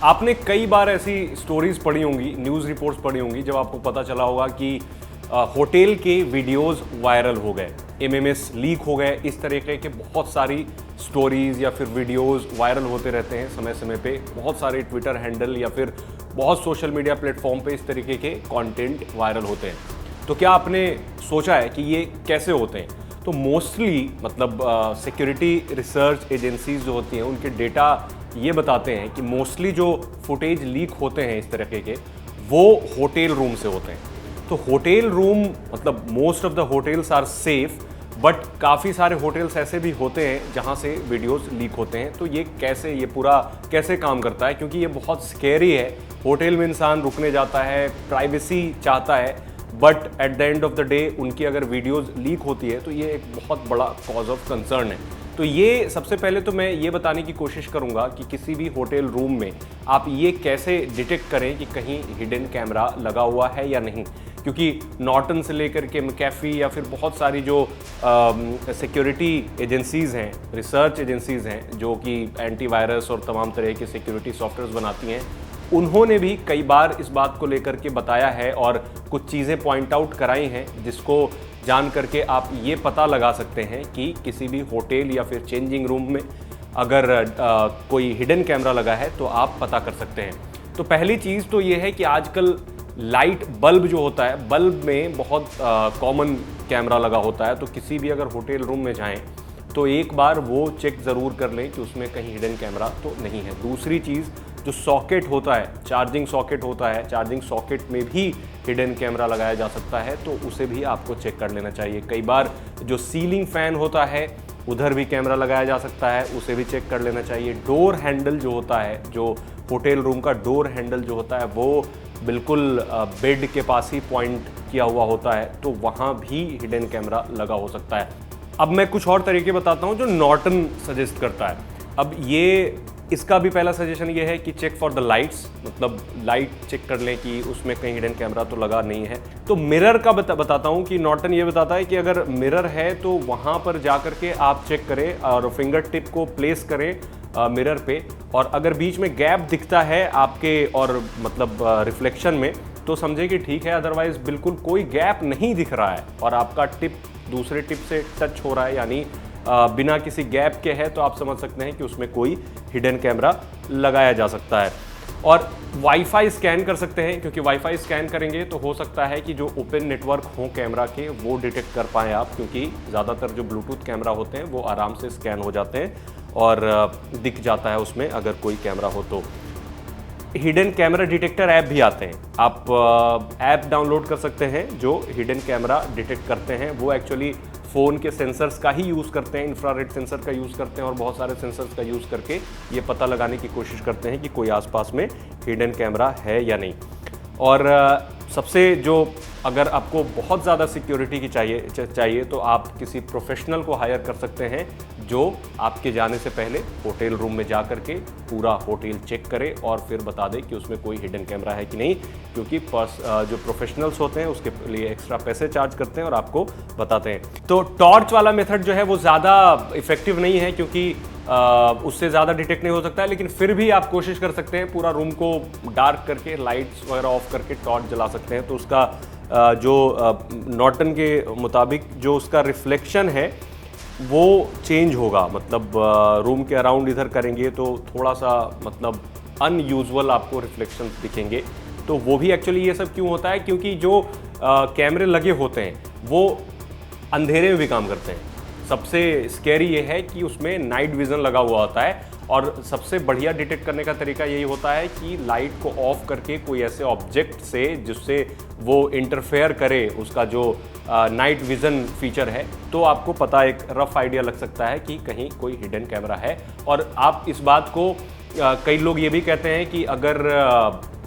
आपने कई बार ऐसी स्टोरीज पढ़ी होंगी, न्यूज़ रिपोर्ट्स पढ़ी होंगी, जब आपको पता चला होगा कि होटल के वीडियोस वायरल हो गए, एमएमएस लीक हो गए। इस तरीके के बहुत सारी स्टोरीज या फिर वीडियोस वायरल होते रहते हैं समय समय पे। बहुत सारे ट्विटर हैंडल या फिर बहुत सोशल मीडिया प्लेटफॉर्म पे इस तरीके के कंटेंट वायरल होते हैं। तो क्या आपने सोचा है कि ये कैसे होते हैं? तो मोस्टली मतलब सिक्योरिटी रिसर्च एजेंसीज जो होती हैं उनके डेटा ये बताते हैं कि मोस्टली जो फुटेज लीक होते हैं इस तरीके के, वो होटल रूम से होते हैं। तो होटल रूम मतलब most of the hotels are safe, but काफ़ी सारे होटल्स ऐसे भी होते हैं जहां से वीडियोस लीक होते हैं। तो ये पूरा कैसे काम करता है, क्योंकि ये बहुत स्कैरी है। होटल में इंसान रुकने जाता है, प्राइवेसी चाहता है, but at the end of the day उनकी अगर वीडियोस लीक होती है तो ये एक बहुत बड़ा कॉज ऑफ कंसर्न है। तो ये सबसे पहले तो मैं ये बताने की कोशिश करूंगा कि किसी भी होटल रूम में आप ये कैसे डिटेक्ट करें कि कहीं हिडन कैमरा लगा हुआ है या नहीं, क्योंकि नॉर्टन से लेकर के मैकेफी या फिर बहुत सारी जो सिक्योरिटी एजेंसीज़ हैं, रिसर्च एजेंसीज़ हैं जो कि एंटीवायरस और तमाम तरह के सिक्योरिटी सॉफ्टवेयर्स बनाती हैं, उन्होंने भी कई बार इस बात को लेकर के बताया है और कुछ चीज़ें पॉइंट आउट कराई हैं जिसको जान करके आप ये पता लगा सकते हैं कि किसी भी होटल या फिर चेंजिंग रूम में अगर कोई हिडन कैमरा लगा है तो आप पता कर सकते हैं। तो पहली चीज़ तो ये है कि आजकल लाइट बल्ब जो होता है, बल्ब में बहुत कॉमन कैमरा लगा होता है। तो किसी भी अगर होटल रूम में जाएं तो एक बार वो चेक ज़रूर कर लें कि उसमें कहीं हिडन कैमरा तो नहीं है। दूसरी चीज़, जो सॉकेट होता है, चार्जिंग सॉकेट होता है, चार्जिंग सॉकेट में भी हिडन कैमरा लगाया जा सकता है, तो उसे भी आपको चेक कर लेना चाहिए। कई बार जो सीलिंग फैन होता है उधर भी कैमरा लगाया जा सकता है, उसे भी चेक कर लेना चाहिए। डोर हैंडल जो होता है, जो होटल रूम का डोर हैंडल जो होता है वो बिल्कुल बेड के पास ही पॉइंट किया हुआ होता है, तो वहाँ भी हिडन कैमरा लगा हो सकता है। अब मैं कुछ और तरीके बताता हूँ जो नॉर्टन सजेस्ट करता है। अब इसका भी पहला सजेशन ये है कि चेक फॉर द लाइट्स, मतलब लाइट चेक कर लें कि उसमें कहीं हिडन कैमरा तो लगा नहीं है। तो मिरर का बताता हूँ कि नॉर्टन ये बताता है कि अगर मिरर है तो वहाँ पर जा कर के आप चेक करें और फिंगर टिप को प्लेस करें मिरर पे, और अगर बीच में गैप दिखता है आपके और मतलब रिफ्लेक्शन में तो समझे कि ठीक है, अदरवाइज बिल्कुल कोई गैप नहीं दिख रहा है और आपका टिप दूसरे टिप से टच हो रहा है, यानी बिना किसी गैप के है, तो आप समझ सकते हैं कि उसमें कोई हिडन कैमरा लगाया जा सकता है। और वाईफाई स्कैन कर सकते हैं, क्योंकि वाईफाई स्कैन करेंगे तो हो सकता है कि जो ओपन नेटवर्क हो कैमरा के वो डिटेक्ट कर पाएँ आप, क्योंकि ज़्यादातर जो ब्लूटूथ कैमरा होते हैं वो आराम से स्कैन हो जाते हैं और दिख जाता है उसमें अगर कोई कैमरा हो तो। हिडन कैमरा डिटेक्टर ऐप भी आते हैं, आप ऐप डाउनलोड कर सकते हैं जो हिडन कैमरा डिटेक्ट करते हैं। वो एक्चुअली फ़ोन के सेंसर्स का ही यूज़ करते हैं, इंफ्रारेड सेंसर का यूज़ करते हैं और बहुत सारे सेंसर्स का यूज़ करके ये पता लगाने की कोशिश करते हैं कि कोई आसपास में हिडन कैमरा है या नहीं। और सबसे जो अगर आपको बहुत ज़्यादा सिक्योरिटी की चाहिए तो आप किसी प्रोफेशनल को हायर कर सकते हैं जो आपके जाने से पहले होटल रूम में जा कर के पूरा होटल चेक करे और फिर बता दे कि उसमें कोई हिडन कैमरा है कि नहीं, क्योंकि जो प्रोफेशनल्स होते हैं उसके लिए एक्स्ट्रा पैसे चार्ज करते हैं और आपको बताते हैं। तो टॉर्च वाला मेथड जो है वो ज़्यादा इफेक्टिव नहीं है, क्योंकि उससे ज़्यादा डिटेक्ट नहीं हो सकता है, लेकिन फिर भी आप कोशिश कर सकते हैं पूरा रूम को डार्क करके, लाइट्स वगैरह ऑफ करके टॉर्च जला सकते हैं। तो उसका जो नॉर्टन के मुताबिक जो उसका रिफ्लेक्शन है वो चेंज होगा, मतलब रूम के अराउंड इधर करेंगे तो थोड़ा सा मतलब अनयूजुअल आपको रिफ्लेक्शन दिखेंगे। तो वो भी एक्चुअली ये सब क्यों होता है, क्योंकि जो कैमरे लगे होते हैं वो अंधेरे में भी काम करते हैं। सबसे स्कैरी ये है कि उसमें नाइट विज़न लगा हुआ होता है, और सबसे बढ़िया डिटेक्ट करने का तरीका यही होता है कि लाइट को ऑफ करके कोई ऐसे ऑब्जेक्ट से जिससे वो इंटरफेयर करे उसका जो नाइट विज़न फीचर है, तो आपको पता एक रफ आइडिया लग सकता है कि कहीं कोई हिडन कैमरा है। और आप इस बात को कई लोग ये भी कहते हैं कि अगर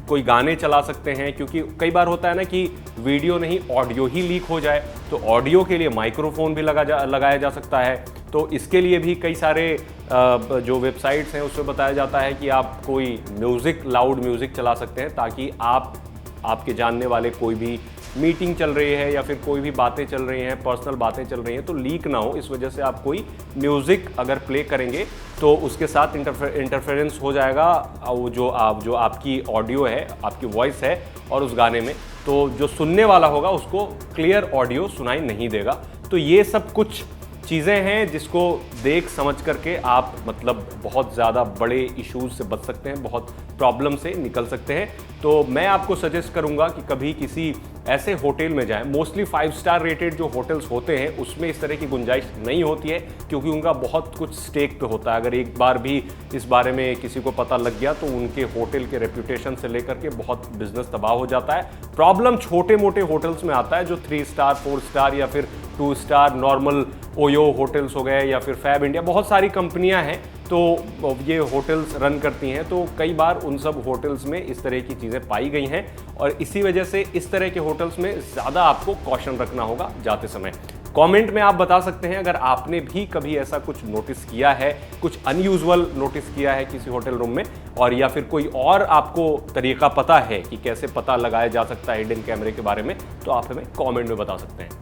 कोई गाने चला सकते हैं, क्योंकि कई बार होता है ना कि वीडियो नहीं ऑडियो ही लीक हो जाए, तो ऑडियो के लिए माइक्रोफोन भी लगाया जा सकता है। तो इसके लिए भी कई सारे जो वेबसाइट्स हैं उसमें बताया जाता है कि आप कोई म्यूज़िक, लाउड म्यूज़िक चला सकते हैं ताकि आपके जानने वाले कोई भी मीटिंग चल रही है या फिर कोई भी बातें चल रही हैं, पर्सनल बातें चल रही हैं, तो लीक ना हो, इस वजह से आप कोई म्यूज़िक अगर प्ले करेंगे तो उसके साथ इंटरफेरेंस हो जाएगा वो जो आपकी ऑडियो है, आपकी वॉइस है और उस गाने में, तो जो सुनने वाला होगा उसको क्लियर ऑडियो सुनाई नहीं देगा। तो ये सब कुछ चीज़ें हैं जिसको देख समझ करके आप मतलब बहुत ज़्यादा बड़े इश्यूज से बच सकते हैं, बहुत प्रॉब्लम से निकल सकते हैं। तो मैं आपको सजेस्ट करूंगा कि कभी किसी ऐसे होटल में जाएं। मोस्टली 5 स्टार रेटेड जो होटल्स होते हैं उसमें इस तरह की गुंजाइश नहीं होती है, क्योंकि उनका बहुत कुछ स्टेक पे होता है। अगर एक बार भी इस बारे में किसी को पता लग गया तो उनके होटल के रेपुटेशन से लेकर के बहुत बिजनेस तबाह हो जाता है। प्रॉब्लम छोटे मोटे होटल्स में आता है जो 3 स्टार 4 स्टार या फिर 2 स्टार नॉर्मल ओयो होटल्स हो गए या फिर फैब इंडिया, बहुत सारी कंपनियां हैं तो ये होटल्स रन करती हैं, तो कई बार उन सब होटल्स में इस तरह की चीज़ें पाई गई हैं और इसी वजह से इस तरह के होटल्स में ज़्यादा आपको कॉशन रखना होगा जाते समय। कमेंट में आप बता सकते हैं अगर आपने भी कभी ऐसा कुछ नोटिस किया है, कुछ अनयूजुअल नोटिस किया है किसी होटल रूम में, और या फिर कोई और आपको तरीका पता है कि कैसे पता लगाया जा सकता है हिडन कैमरे के बारे में, तो आप हमें कमेंट में बता सकते हैं।